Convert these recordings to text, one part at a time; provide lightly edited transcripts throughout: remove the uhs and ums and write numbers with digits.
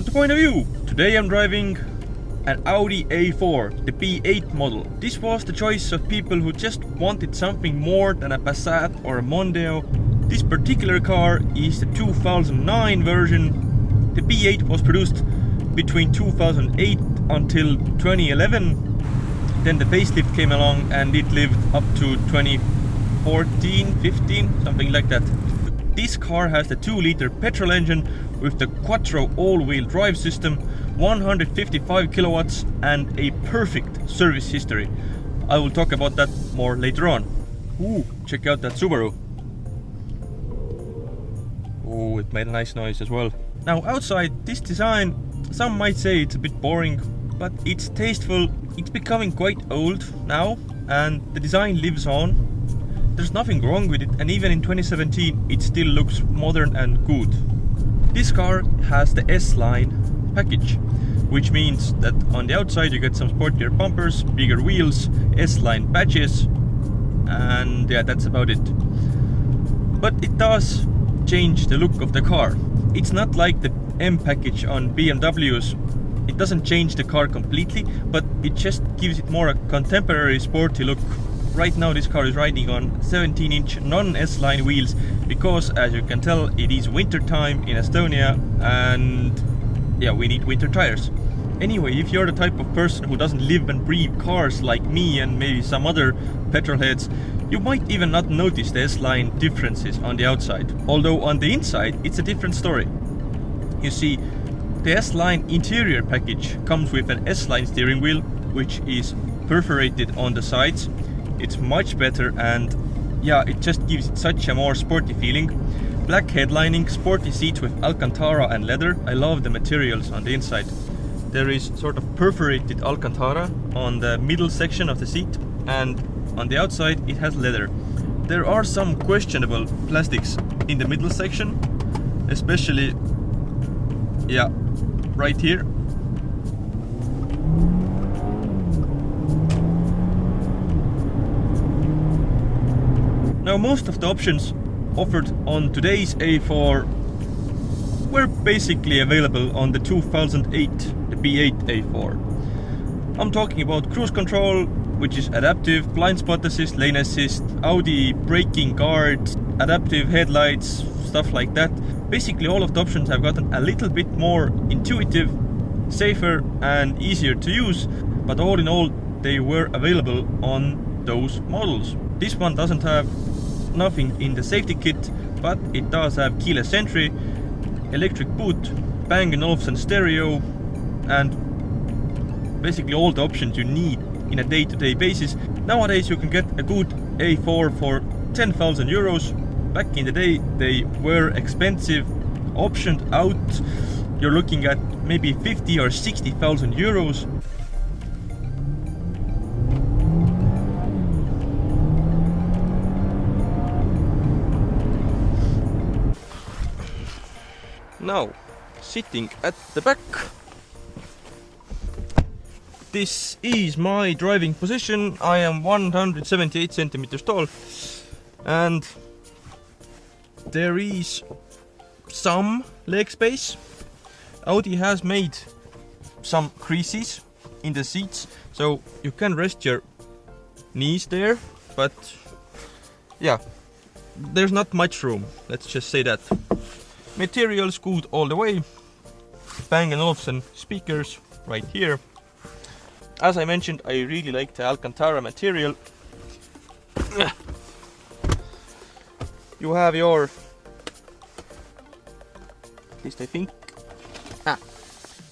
to Point of View. Today I'm driving an Audi A4, the B8 model. This was the choice of people who just wanted something more than a Passat or a Mondeo. This particular car is the 2009 version. The B8 was produced between 2008 until 2011. Then the facelift came along and it lived up to 2014, 15, something like that. This car has the 2-liter petrol engine with the QUATTRO all-wheel drive system, 155 kilowatts and a perfect service history. I will talk about that more later on. Ooh, check out that Subaru. Oh, it made a nice noise as well. Now outside, this design, some might say it's a bit boring, but it's tasteful. It's becoming quite old now and the design lives on. There's nothing wrong with it, and even in 2017 it still looks modern and good. This car has the S-Line package, which means that on the outside you get some sportier bumpers, bigger wheels, S-Line badges, and yeah, that's about it. But it does change the look of the car. It's not like the M package on BMWs. It doesn't change the car completely, but it just gives it more a contemporary sporty look. Right now this car is riding on 17-inch non-S-Line wheels because, as you can tell, it is winter time in Estonia and yeah, we need winter tires. Anyway, if you're the type of person who doesn't live and breathe cars like me and maybe some other petrol heads, you might even not notice the S-Line differences on the outside. Although on the inside it's a different story. You see, the S-Line interior package comes with an S-Line steering wheel, which is perforated on the sides. It's much better and yeah, it just gives it such a more sporty feeling. Black headlining, sporty seats with Alcantara and leather. I love the materials on the inside. There is sort of perforated Alcantara on the middle section of the seat, and on the outside it has leather. There are some questionable plastics in the middle section, especially yeah, right here. Now, most of the options offered on today's A4 were basically available on the 2008, the B8 A4. I'm talking about cruise control, which is adaptive, blind spot assist, lane assist, Audi braking guard, adaptive headlights, stuff like that. Basically all of the options have gotten a little bit more intuitive, safer and easier to use, but all in all they were available on those models. This one doesn't have nothing in the safety kit, but it does have keyless entry, electric boot, Bang & Olufsen stereo, and basically all the options you need in a day-to-day basis. Nowadays you can get a good A4 for 10,000 euros. Back in the day they were expensive, optioned out. You're looking at maybe 50 or 60,000 euros. Now, sitting at the back, this is my driving position. I am 178 centimeters tall and there is some leg space. Audi has made some creases in the seats, so you can rest your knees there, but yeah, there's not much room, let's just say that. Materials good all the way. Bang & Olufsen speakers right here. As I mentioned, I really like the Alcantara material. You have your, at least I think,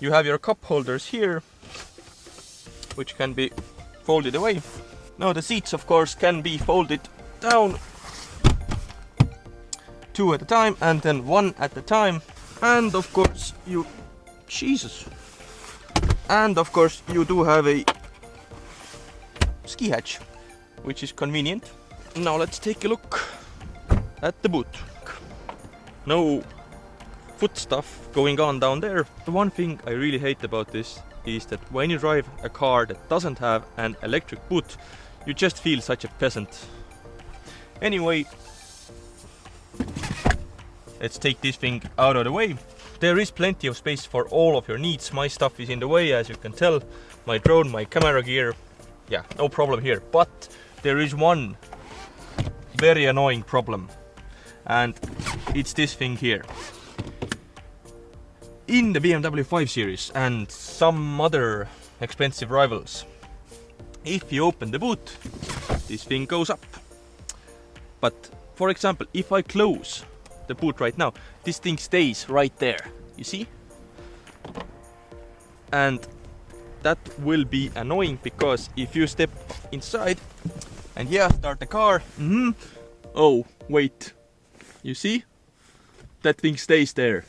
you have your cup holders here, which can be folded away. Now the seats of course can be folded down, 2 at a time and then 1 at a time, and of course you do have a ski hatch, which is convenient. Now let's take a look at the boot. No foot stuff going on down there. The one thing I really hate about this is that when you drive a car that doesn't have an electric boot, you just feel such a peasant. Anyway, let's take this thing out of the way. there is plenty of space for all of your needs. My stuff is in the way, as you can tell. My drone, my camera gear. Yeah, no problem here. But there is one very annoying problem. And it's this thing here. In the BMW 5 Series and some other expensive rivals, if you open the boot, this thing goes up. But for example, if I close the boot right now, this thing stays right there, you see? And that will be annoying, because if you step inside and start the car, oh wait, you see? That thing stays there.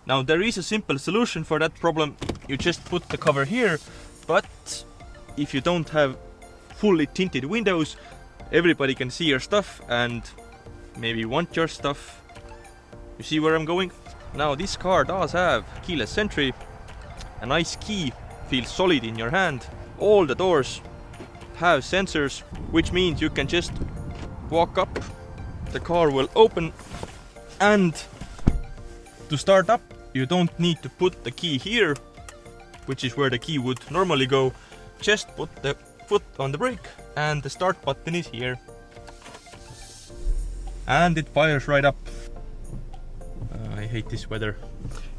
Now there is a simple solution for that problem. You just put the cover here, but if you don't have fully tinted windows, everybody can see your stuff and maybe want your stuff. You see where I'm going? Now this car does have keyless entry. A nice key feels solid in your hand. All the doors have sensors, which means you can just walk up, the car will open, and to start up you don't need to put the key here, which is where the key would normally go. Just put the foot on the brake and the start button is here. And it fires right up. I hate this weather.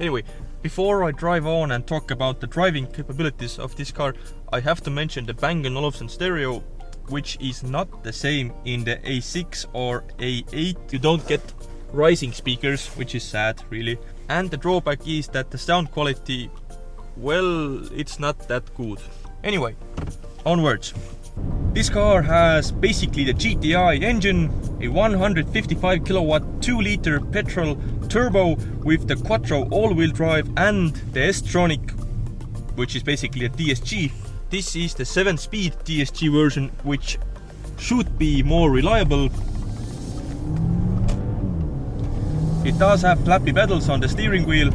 Anyway, before I drive on and talk about the driving capabilities of this car, I have to mention the Bang & Olufsen stereo, which is not the same in the A6 or A8. You don't get rising speakers, which is sad, really. And the drawback is that the sound quality, well, it's not that good. Anyway, onwards. This car has basically the GTI engine, a 155 kilowatt 2-liter petrol turbo with the Quattro all-wheel drive, and the S-Tronic, which is basically a DSG. This is the 7-speed DSG version, which should be more reliable. It does have flappy pedals on the steering wheel,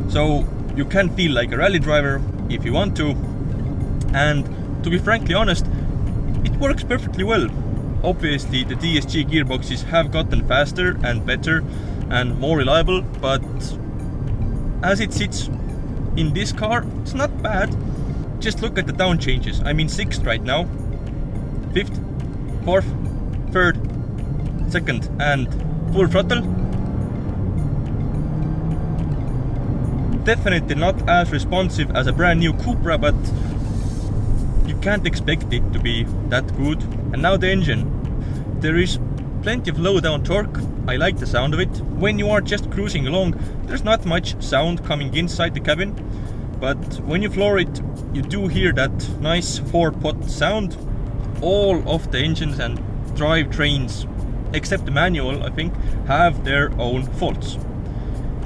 so you can feel like a rally driver if you want to. And to be frankly honest, it works perfectly well. Obviously the DSG gearboxes have gotten faster and better and more reliable, but as it sits in this car, it's not bad. Just look at the down changes. I'm in 6th right now, 5th, 4th, 3rd, 2nd, and full throttle. Definitely not as responsive as a brand new Cupra, but you can't expect it to be that good. And now the engine. There is plenty of low down torque. I like the sound of it. When you are just cruising along, there's not much sound coming inside the cabin, but when you floor it, you do hear that nice 4-pot sound. All of the engines and drivetrains, except the manual, I think, have their own faults.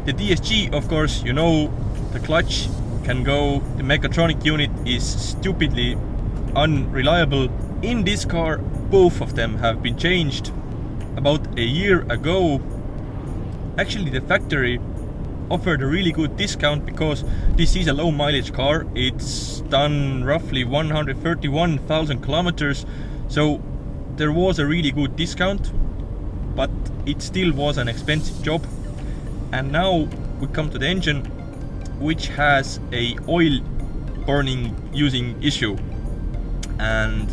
The DSG, of course, you know, the clutch can go, the mechatronic unit is stupidly unreliable. In this car, both of them have been changed about a year ago. Actually, the factory offered a really good discount because this is a low mileage car. It's done roughly 131,000 kilometers, so there was a really good discount, but it still was an expensive job. And now we come to the engine, which has a oil burning using issue. And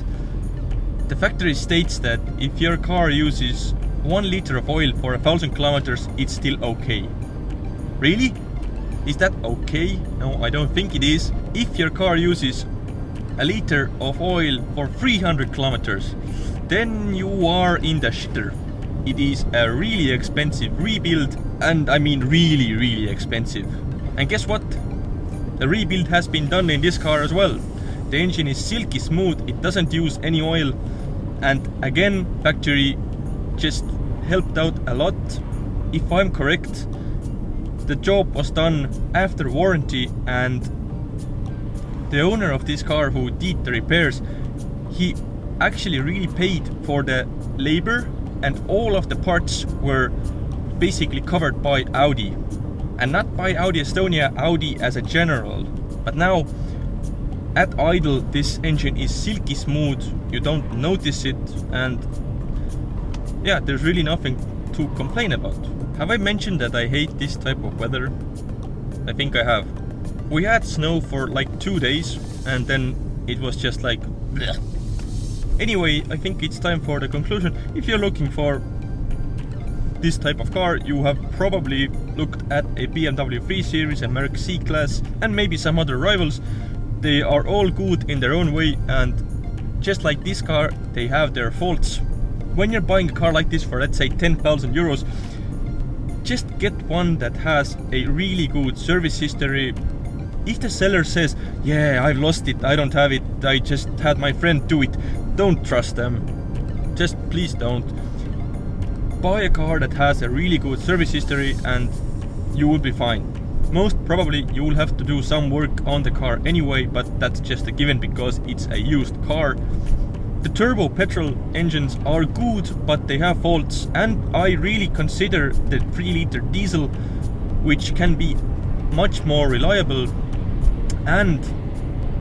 the factory states that if your car uses 1 liter of oil for 1,000 kilometers, it's still okay. Really? Is that okay? No, I don't think it is. If your car uses a liter of oil for 300 kilometers, then you are in the shitter. It is a really expensive rebuild, and I mean really expensive. And guess what? The rebuild has been done in this car as well. The engine is silky smooth, it doesn't use any oil, and again, factory just helped out a lot. If I'm correct, the job was done after warranty, and the owner of this car who did the repairs, he actually really paid for the labor, and all of the parts were basically covered by Audi. And not by Audi Estonia, Audi as a general. But now, at idle, this engine is silky smooth, you don't notice it, and yeah, there's really nothing to complain about. Have I mentioned that I hate this type of weather? I think I have. We had snow for like 2 days and then it was just like bleh. Anyway, I think it's time for the conclusion. If you're looking for this type of car, you have probably looked at a BMW 3 Series, a Merc C-Class and maybe some other rivals. They are all good in their own way, and just like this car, they have their faults. When you're buying a car like this for, let's say, 10,000 euros, just get one that has a really good service history. If the seller says, yeah, I've lost it, I don't have it, I just had my friend do it, don't trust them. Just please don't. Buy a car that has a really good service history and you will be fine. Most probably you will have to do some work on the car anyway, but that's just a given because it's a used car. The turbo petrol engines are good, but they have faults, and I really consider the 3-liter diesel, which can be much more reliable and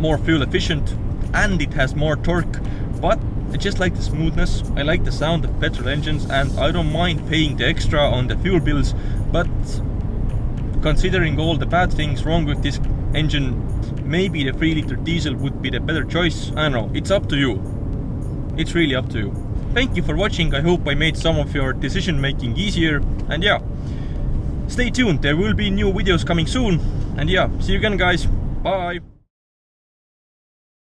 more fuel efficient, and it has more torque. But I just like the smoothness, I like the sound of petrol engines, and I don't mind paying the extra on the fuel bills. But considering all the bad things wrong with this engine, maybe the 3-liter diesel would be the better choice. I don't know, it's up to you. It's really up to you. Thank you for watching, I hope I made some of your decision making easier, and yeah, stay tuned, there will be new videos coming soon, and yeah, see you again guys, bye!